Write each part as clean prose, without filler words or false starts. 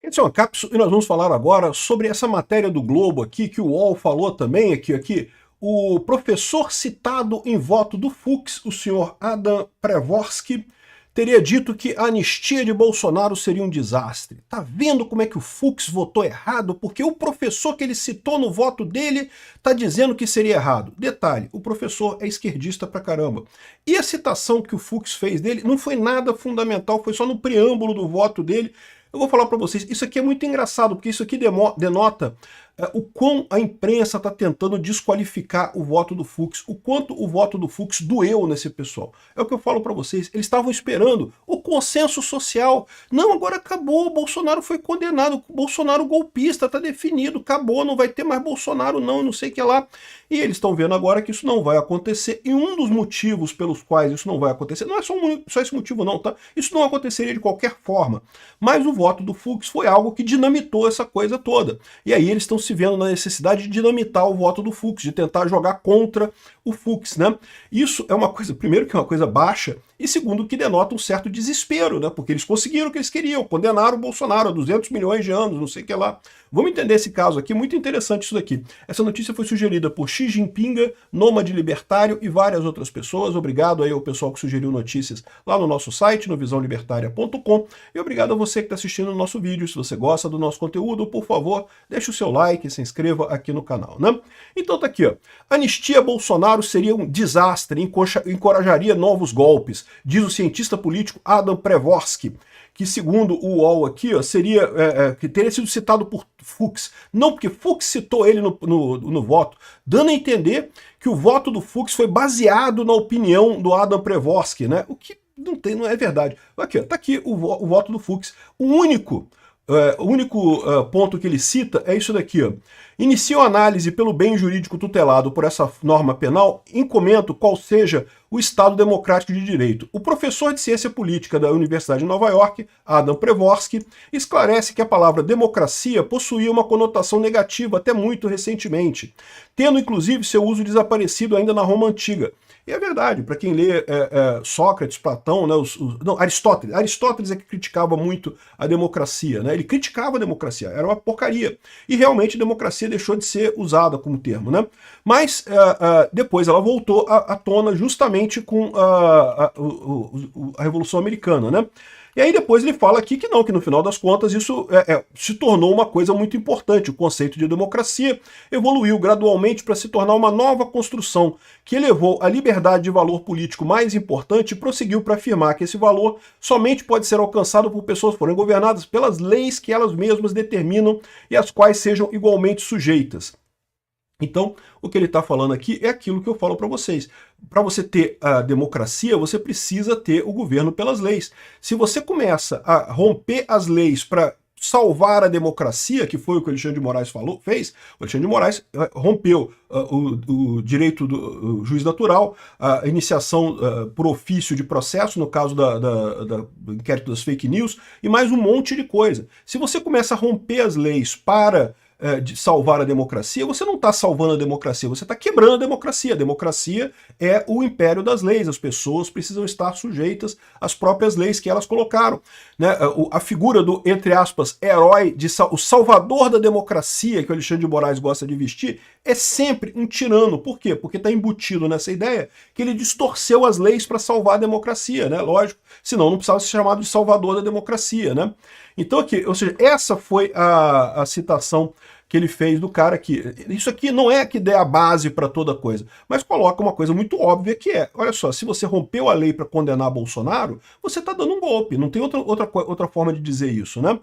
Esse é uma cápsula e nós vamos falar agora sobre essa matéria do Globo aqui, que o UOL falou também aqui. O professor citado em voto do Fux, o senhor Adam Pravorsky, teria dito que a anistia de Bolsonaro seria um desastre. Tá vendo como é que o Fux votou errado? Porque o professor que ele citou no voto dele tá dizendo que seria errado. Detalhe, o professor é esquerdista pra caramba. E a citação que o Fux fez dele não foi nada fundamental, foi só no preâmbulo do voto dele. Eu vou falar para vocês, isso aqui é muito engraçado, porque isso aqui denota o quão a imprensa está tentando desqualificar o voto do Fux, o quanto o voto do Fux doeu nesse pessoal. É o que eu falo para vocês, eles estavam esperando o consenso social. Não, agora acabou, o Bolsonaro foi condenado, o Bolsonaro golpista, está definido, acabou, não vai ter mais Bolsonaro não sei o que lá. E eles estão vendo agora que isso não vai acontecer, e um dos motivos pelos quais isso não vai acontecer, não é só esse motivo não, tá? Isso não aconteceria de qualquer forma, mas o voto do Fux foi algo que dinamitou essa coisa toda. E aí eles estão se vendo na necessidade de dinamitar o voto do Fux, de tentar jogar contra o Fux, né? Isso é uma coisa, primeiro, que é uma coisa baixa, e segundo, que denota um certo desespero, né? Porque eles conseguiram o que eles queriam, condenaram o Bolsonaro a 200 milhões de anos, não sei o que lá. Vamos entender esse caso aqui, muito interessante isso daqui. Essa notícia foi sugerida por Xi Jinping, Nômade Libertário e várias outras pessoas. Obrigado aí ao pessoal que sugeriu notícias lá no nosso site, no visãolibertaria.com, e obrigado a você que está assistindo o nosso vídeo. Se você gosta do nosso conteúdo, por favor, deixe o seu like e se inscreva aqui no canal, né? Então tá aqui, ó. Anistia Bolsonaro seria um desastre, encorajaria novos golpes, diz o cientista político Adam Pravorsky, que segundo o UOL aqui, ó, seria, que teria sido citado por Fux. Não, porque Fux citou ele no voto, dando a entender que o voto do Fux foi baseado na opinião do Adam Pravorsky, né? O que não é verdade. Aqui, ó, tá aqui o voto do Fux. O único ponto que ele cita é isso daqui, ó. Inicio a análise pelo bem jurídico tutelado por essa norma penal, em comento qual seja o Estado democrático de direito. O professor de ciência política da Universidade de Nova York, Adam Pravorsky, esclarece que a palavra democracia possuía uma conotação negativa até muito recentemente, tendo inclusive seu uso desaparecido ainda na Roma Antiga. E é verdade, para quem lê Sócrates, Platão, né, não, Aristóteles é que criticava muito a democracia, né? Ele criticava a democracia, era uma porcaria. E realmente a democracia deixou de ser usada como termo, né? Mas depois ela voltou à tona justamente com a Revolução Americana, né? E aí depois ele fala aqui que não, que no final das contas isso se tornou uma coisa muito importante. O conceito de democracia evoluiu gradualmente para se tornar uma nova construção que elevou a liberdade de valor político mais importante e prosseguiu para afirmar que esse valor somente pode ser alcançado por pessoas que forem governadas pelas leis que elas mesmas determinam e às quais sejam igualmente sujeitas. Então, o que ele está falando aqui é aquilo que eu falo para vocês. Para você ter a democracia, você precisa ter o governo pelas leis. Se você começa a romper as leis para salvar a democracia, que foi o que o Alexandre de Moraes fez, o Alexandre de Moraes rompeu o direito do juiz natural, a iniciação por ofício de processo, no caso do inquérito das fake news, e mais um monte de coisa. Se você começa a romper as leis para de salvar a democracia, você não está salvando a democracia, você está quebrando a democracia. A democracia é o império das leis, as pessoas precisam estar sujeitas às próprias leis que elas colocaram. Né? A figura do, entre aspas, herói, o salvador da democracia, que o Alexandre de Moraes gosta de vestir, é sempre um tirano. Por quê? Porque está embutido nessa ideia que ele distorceu as leis para salvar a democracia, né? Lógico, senão não precisava ser chamado de salvador da democracia, né? Então aqui, ou seja, essa foi a citação que ele fez do cara aqui. Isso aqui não é que dê a base para toda coisa, mas coloca uma coisa muito óbvia que é, olha só, se você rompeu a lei para condenar Bolsonaro, você está dando um golpe, não tem outra forma de dizer isso, né?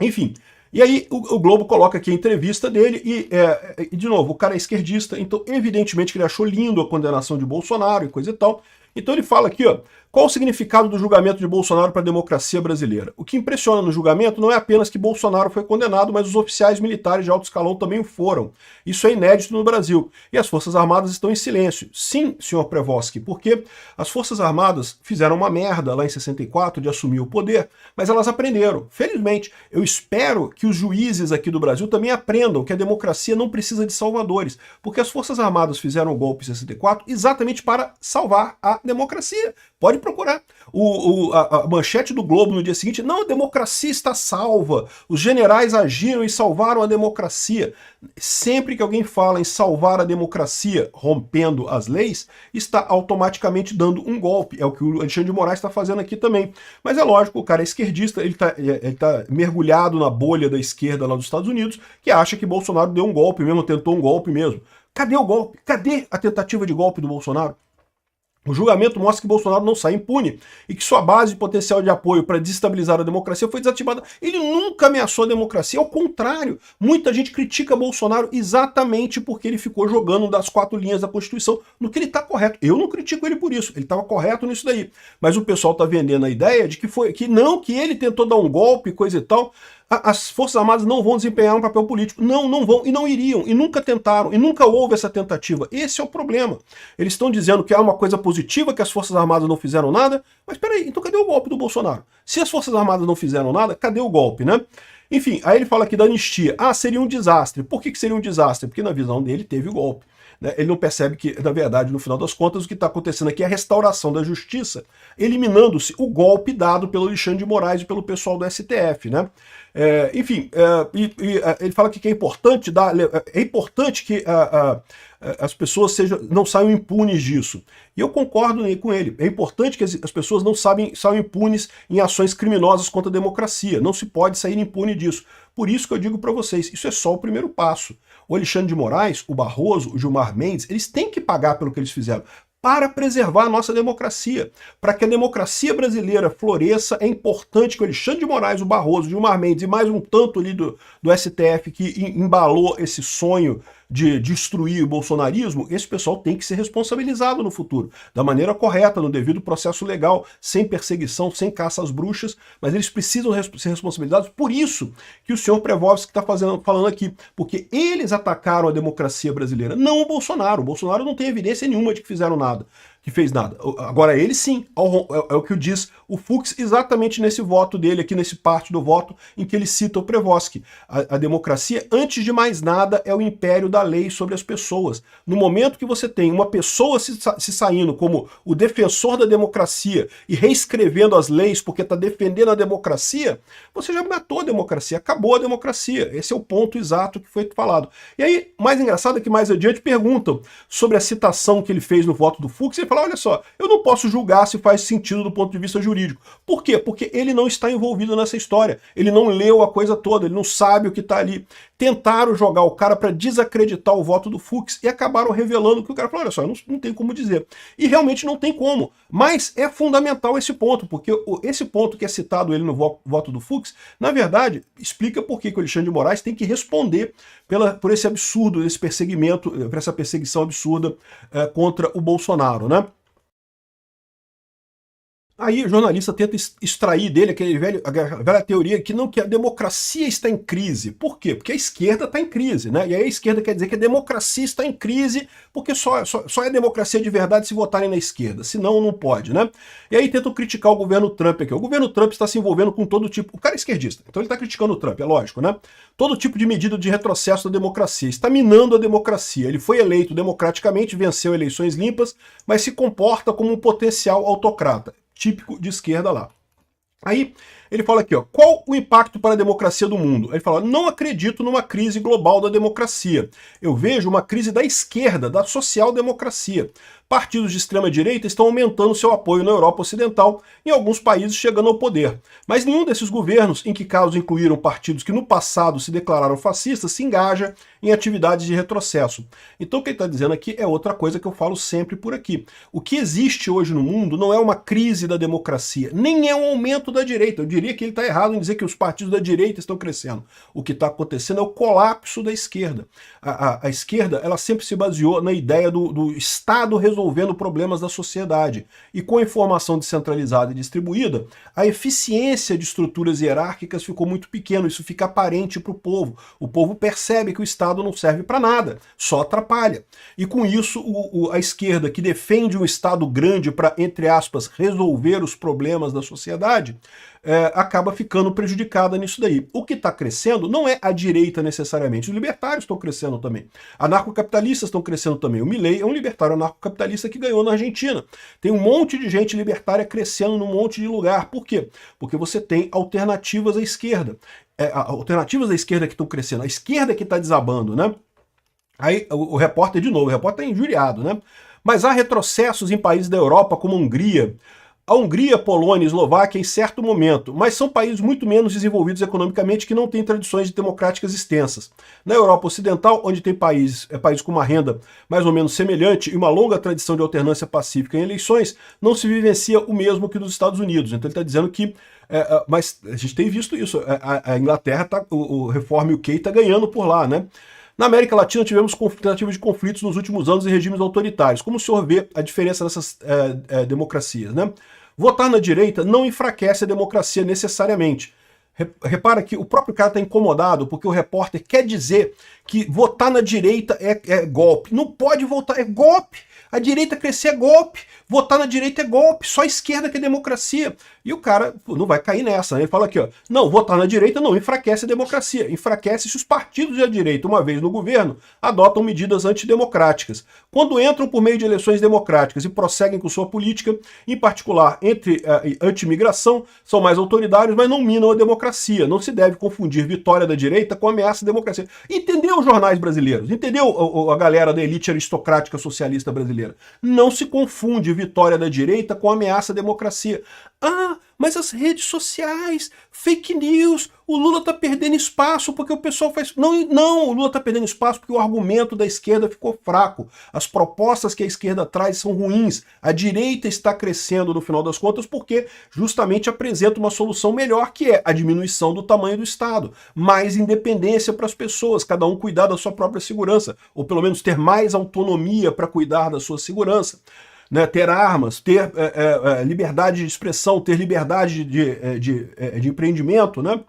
Enfim, e aí o Globo coloca aqui a entrevista dele e de novo, o cara é esquerdista, então evidentemente que ele achou lindo a condenação de Bolsonaro e coisa e tal. Então ele fala aqui, ó, qual o significado do julgamento de Bolsonaro para a democracia brasileira? O que impressiona no julgamento não é apenas que Bolsonaro foi condenado, mas os oficiais militares de alto escalão também foram. Isso é inédito no Brasil. E as Forças Armadas estão em silêncio. Sim, senhor Pravorsky, porque as Forças Armadas fizeram uma merda lá em 64 de assumir o poder, mas elas aprenderam. Felizmente, eu espero que os juízes aqui do Brasil também aprendam que a democracia não precisa de salvadores, porque as Forças Armadas fizeram o golpe em 64 exatamente para salvar a democracia. Pode procurar. A manchete do Globo no dia seguinte, não, a democracia está salva, os generais agiram e salvaram a democracia. Sempre que alguém fala em salvar a democracia rompendo as leis, está automaticamente dando um golpe. É o que o Alexandre de Moraes está fazendo aqui também. Mas é lógico, o cara é esquerdista, ele tá mergulhado na bolha da esquerda lá dos Estados Unidos, que acha que Bolsonaro deu um golpe mesmo, tentou um golpe mesmo. Cadê o golpe? Cadê a tentativa de golpe do Bolsonaro? O julgamento mostra que Bolsonaro não sai impune e que sua base de potencial de apoio para desestabilizar a democracia foi desativada. Ele nunca ameaçou a democracia, ao contrário. Muita gente critica Bolsonaro exatamente porque ele ficou jogando das 4 linhas da Constituição, no que ele está correto. Eu não critico ele por isso, ele estava correto nisso daí. Mas o pessoal está vendendo a ideia de que que ele tentou dar um golpe, coisa e tal. As Forças Armadas não vão desempenhar um papel político. Não vão, e não iriam, e nunca tentaram, e nunca houve essa tentativa. Esse é o problema. Eles estão dizendo que há uma coisa positiva, que as Forças Armadas não fizeram nada, mas peraí, então cadê o golpe do Bolsonaro? Se as Forças Armadas não fizeram nada, cadê o golpe, né? Enfim, aí ele fala aqui da anistia. Ah, seria um desastre. Por que seria um desastre? Porque na visão dele teve o golpe. Ele não percebe que, na verdade, no final das contas, o que está acontecendo aqui é a restauração da justiça, eliminando-se o golpe dado pelo Alexandre de Moraes e pelo pessoal do STF, né? Ele fala que é importante que as pessoas não saiam impunes disso. E eu concordo com ele. É importante que as pessoas não saiam impunes em ações criminosas contra a democracia. Não se pode sair impune disso. Por isso que eu digo para vocês, isso é só o primeiro passo. O Alexandre de Moraes, o Barroso, o Gilmar Mendes, eles têm que pagar pelo que eles fizeram para preservar a nossa democracia. Para que a democracia brasileira floresça, é importante que o Alexandre de Moraes, o Barroso, o Gilmar Mendes e mais um tanto ali do STF que embalou esse sonho de destruir o bolsonarismo, esse pessoal tem que ser responsabilizado no futuro, da maneira correta, no devido processo legal, sem perseguição, sem caça às bruxas, mas eles precisam ser responsabilizados. Por isso que o senhor Prevovsky está falando aqui, porque eles atacaram a democracia brasileira, não o Bolsonaro. O Bolsonaro não tem evidência nenhuma de que fizeram nada. Que fez nada. Agora ele sim, é o que diz o Fux exatamente nesse voto dele, aqui nesse parte do voto em que ele cita o Prevovsky. A democracia, antes de mais nada, é o império da lei sobre as pessoas. No momento que você tem uma pessoa se saindo como o defensor da democracia e reescrevendo as leis porque está defendendo a democracia, você já matou a democracia, acabou a democracia. Esse é o ponto exato que foi falado. E aí, mais engraçado é que mais adiante perguntam sobre a citação que ele fez no voto do Fux, e ele fala, olha só, eu não posso julgar se faz sentido do ponto de vista jurídico. Por quê? Porque ele não está envolvido nessa história. Ele não leu a coisa toda, ele não sabe o que está ali. Tentaram jogar o cara para desacreditar o voto do Fux e acabaram revelando que o cara falou, olha só, não tem como dizer. E realmente não tem como. Mas é fundamental esse ponto, porque esse ponto que é citado ele no voto do Fux, na verdade, explica por que o Alexandre de Moraes tem que responder por esse absurdo, esse perseguimento, por essa perseguição absurda contra o Bolsonaro, né? Aí o jornalista tenta extrair dele a velha teoria que a democracia está em crise. Por quê? Porque a esquerda está em crise, né? E aí a esquerda quer dizer que a democracia está em crise porque só é democracia de verdade se votarem na esquerda, senão não pode, né? E aí tentam criticar o governo Trump aqui. O governo Trump está se envolvendo com todo tipo... O cara é esquerdista, então ele está criticando o Trump, é lógico, né? Todo tipo de medida de retrocesso da democracia. Está minando a democracia. Ele foi eleito democraticamente, venceu eleições limpas, mas se comporta como um potencial autocrata. Típico de esquerda lá. Aí ele fala aqui, ó, qual o impacto para a democracia do mundo? Ele fala, não acredito numa crise global da democracia. Eu vejo uma crise da esquerda, da social-democracia. Partidos de extrema-direita estão aumentando seu apoio na Europa Ocidental, em alguns países chegando ao poder. Mas nenhum desses governos, em que casos incluíram partidos que no passado se declararam fascistas, se engaja em atividades de retrocesso. Então o que ele está dizendo aqui é outra coisa que eu falo sempre por aqui. O que existe hoje no mundo não é uma crise da democracia, nem é um aumento da direita. Eu diria que ele está errado em dizer que os partidos da direita estão crescendo. O que está acontecendo é o colapso da esquerda. A esquerda, ela sempre se baseou na ideia do Estado resolvendo problemas da sociedade. E com a informação descentralizada e distribuída, a eficiência de estruturas hierárquicas ficou muito pequena. Isso fica aparente para o povo. O povo percebe que o Estado não serve para nada, só atrapalha. E com isso, a esquerda, que defende um Estado grande para, entre aspas, resolver os problemas da sociedade, acaba ficando prejudicada nisso daí. O que está crescendo não é a direita necessariamente, os libertários estão crescendo também. Anarcocapitalistas estão crescendo também. O Milei é um libertário anarcocapitalista que ganhou na Argentina. Tem um monte de gente libertária crescendo num monte de lugar. Por quê? Porque você tem alternativas à esquerda. Alternativas à esquerda que estão crescendo. A esquerda que está desabando, né? Aí o repórter, de novo, o repórter é injuriado, né? Mas há retrocessos em países da Europa, como a Hungria. A Hungria, Polônia e Eslováquia em certo momento, mas são países muito menos desenvolvidos economicamente que não têm tradições democráticas extensas. Na Europa Ocidental, onde tem países com uma renda mais ou menos semelhante e uma longa tradição de alternância pacífica em eleições, não se vivencia o mesmo que nos Estados Unidos. Então ele está dizendo que mas a gente tem visto isso, a Inglaterra, o Reform UK está ganhando por lá, né? Na América Latina tivemos tentativas de conflitos nos últimos anos em regimes autoritários. Como o senhor vê a diferença dessas democracias, né? Votar na direita não enfraquece a democracia necessariamente. Repara que o próprio cara está incomodado porque o repórter quer dizer que votar na direita é golpe. Não pode votar, é golpe. A direita crescer é golpe, votar na direita é golpe, só a esquerda que é democracia. E o cara não vai cair nessa, né? Ele fala aqui, ó, não, votar na direita não enfraquece a democracia, enfraquece se os partidos da direita, uma vez no governo, adotam medidas antidemocráticas. Quando entram por meio de eleições democráticas e prosseguem com sua política, em particular entre anti-imigração, são mais autoritários, mas não minam a democracia. Não se deve confundir vitória da direita com ameaça à democracia. Entendeu os jornais brasileiros? Entendeu a galera da elite aristocrática socialista brasileira? Não se confunde vitória da direita com ameaça à democracia. Ah, mas as redes sociais, fake news, o Lula está perdendo espaço porque o pessoal faz... Não, o Lula está perdendo espaço porque o argumento da esquerda ficou fraco. As propostas que a esquerda traz são ruins. A direita está crescendo no final das contas porque justamente apresenta uma solução melhor, que é a diminuição do tamanho do Estado. Mais independência para as pessoas, cada um cuidar da sua própria segurança, ou pelo menos ter mais autonomia para cuidar da sua segurança. Né, ter armas, ter liberdade de expressão, ter liberdade de empreendimento, né?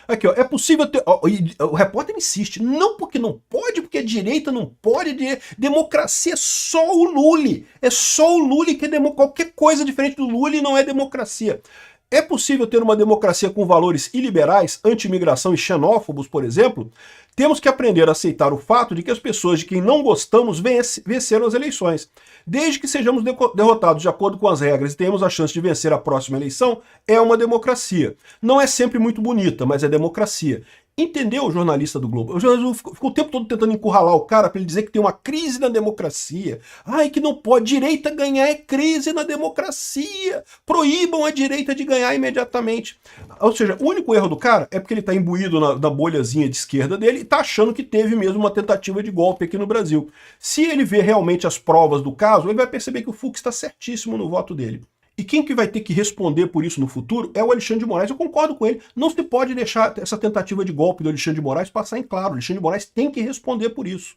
Aqui, ó, é possível ter... Ó, o repórter insiste, não porque não pode, porque a direita não pode, democracia é só o Lula. É só o Lula que é qualquer coisa diferente do Lula não é democracia. É possível ter uma democracia com valores iliberais, anti-imigração e xenófobos, por exemplo? Temos que aprender a aceitar o fato de que as pessoas de quem não gostamos venceram as eleições. Desde que sejamos derrotados de acordo com as regras e tenhamos a chance de vencer a próxima eleição, é uma democracia. Não é sempre muito bonita, mas é democracia. Entendeu o jornalista do Globo? O jornalista ficou o tempo todo tentando encurralar o cara para ele dizer que tem uma crise na democracia. Ai, que não pode. Direita ganhar é crise na democracia. Proíbam a direita de ganhar imediatamente. Ou seja, o único erro do cara é porque ele está imbuído na bolhazinha de esquerda dele e está achando que teve mesmo uma tentativa de golpe aqui no Brasil. Se ele ver realmente as provas do caso, ele vai perceber que o Fux está certíssimo no voto dele. E quem que vai ter que responder por isso no futuro é o Alexandre de Moraes. Eu concordo com ele. Não se pode deixar essa tentativa de golpe do Alexandre de Moraes passar em claro. O Alexandre de Moraes tem que responder por isso.